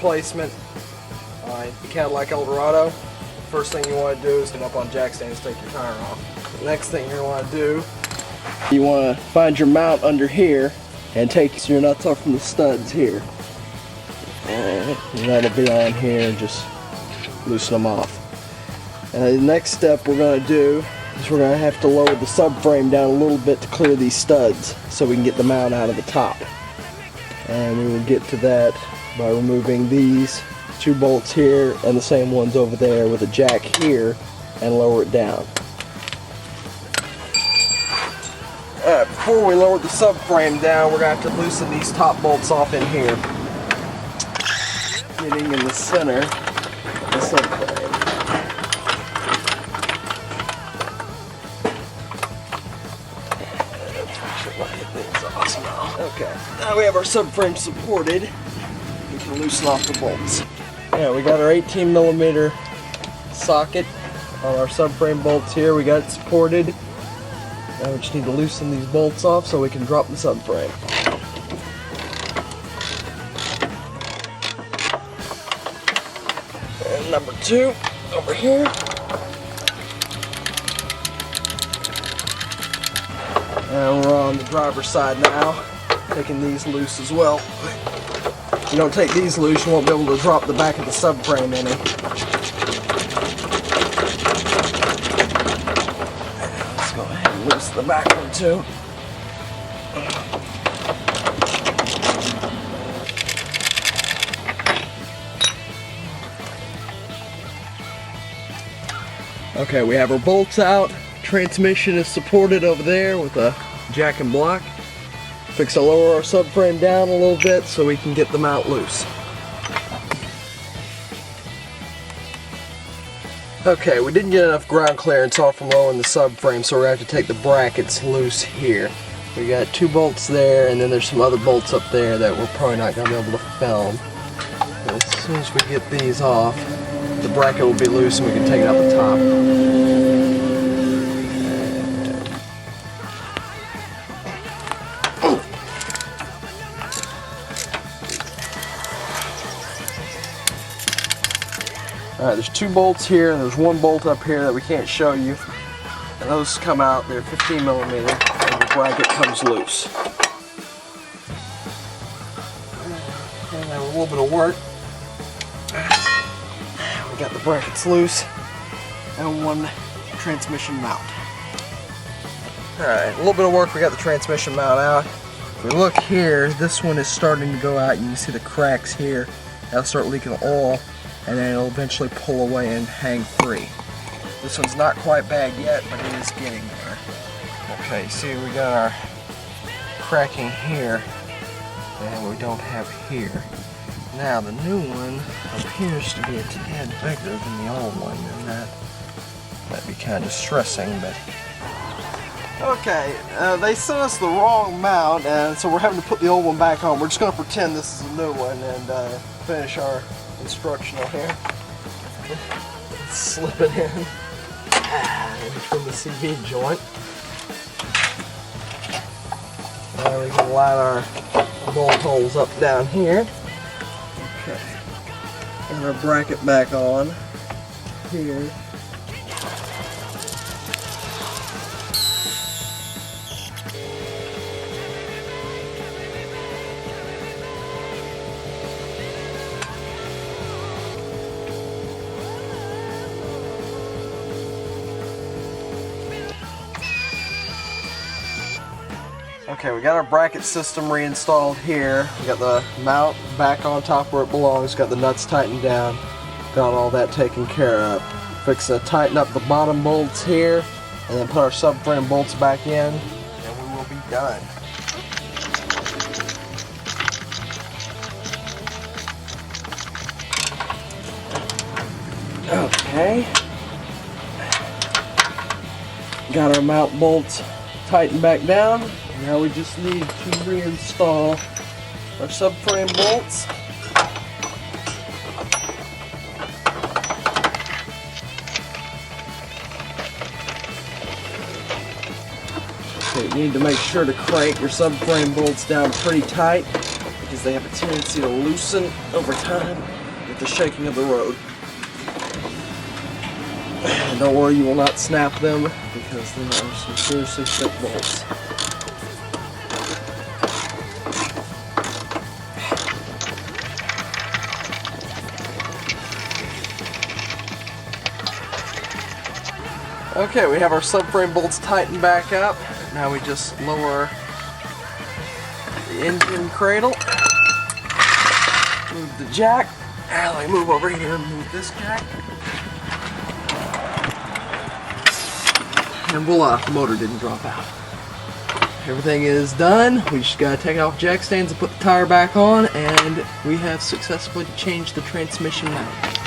replacement on the Cadillac Eldorado. First thing you want to do is get up on jack stands, take your tire off. The next thing you want to do, you want to find your mount under here and take your nuts off from the studs here. And that'll be on here, and just loosen them off. And the next step we're going to do is we're going to have to lower the subframe down a little bit to clear these studs so we can get the mount out of the top. And we will get to that by removing these 2 bolts here and the same ones over there with a jack here and lower it down. Alright, before we lower the subframe down, we're going to have to loosen these top bolts off in here. Getting in the center of the subframe. Okay, now we have our subframe supported. We can loosen off the bolts. Yeah, we got our 18mm socket on our subframe bolts here. We got it supported. Now we just need to loosen these bolts off so we can drop the subframe. And number 2 over here. And we're on the driver's side now, taking these loose as well. If you don't take these loose, you won't be able to drop the back of the subframe any. Let's go ahead and loosen the back one too. Okay, we have our bolts out. Transmission is supported over there with a jack and block. Fix to lower our subframe down a little bit so we can get the mount loose. Okay, we didn't get enough ground clearance off from lowering the subframe, so we're going to have to take the brackets loose here. We got 2 bolts there, and then there's some other bolts up there that we're probably not going to be able to film. But as soon as we get these off, the bracket will be loose and we can take it out the top. Alright, there's 2 bolts here, and there's 1 bolt up here that we can't show you. And those come out, they're 15mm, and the bracket comes loose. And then with a little bit of work, we got the brackets loose, and 1 transmission mount. Alright, a little bit of work, we got the transmission mount out. If we look here, this one is starting to go out. You can see the cracks here. That'll start leaking oil, and then it'll eventually pull away and hang free. This one's not quite bad yet, but it is getting there. Okay, see, we got our cracking here, and we don't have here. Now the new one appears to be a tad bigger than the old one, and that might be kind of stressing, but... Okay, they sent us the wrong mount, and so we're having to put the old one back on. We're just going to pretend this is a new one and finish our instructional here. Slip it in from the CV joint. Now we can line our bolt holes up down here. Okay. And our bracket back on here. Okay, we got our bracket system reinstalled here. We got the mount back on top where it belongs, got the nuts tightened down, got all that taken care of. Fixing to tighten up the bottom bolts here, and then put our subframe bolts back in, and we will be done. Okay. Got our mount bolts tightened back down. Now we just need to reinstall our subframe bolts. Okay, you need to make sure to crank your subframe bolts down pretty tight, because as they have a tendency to loosen over time with the shaking of the road. And don't worry, you will not snap them because they are some seriously thick bolts. Okay, we have our subframe bolts tightened back up. Now we just lower the engine cradle, move the jack, and I move over here and move this jack. And voila, the motor didn't drop out. Everything is done. We just gotta take off jack stands and put the tire back on, and we have successfully changed the transmission mount.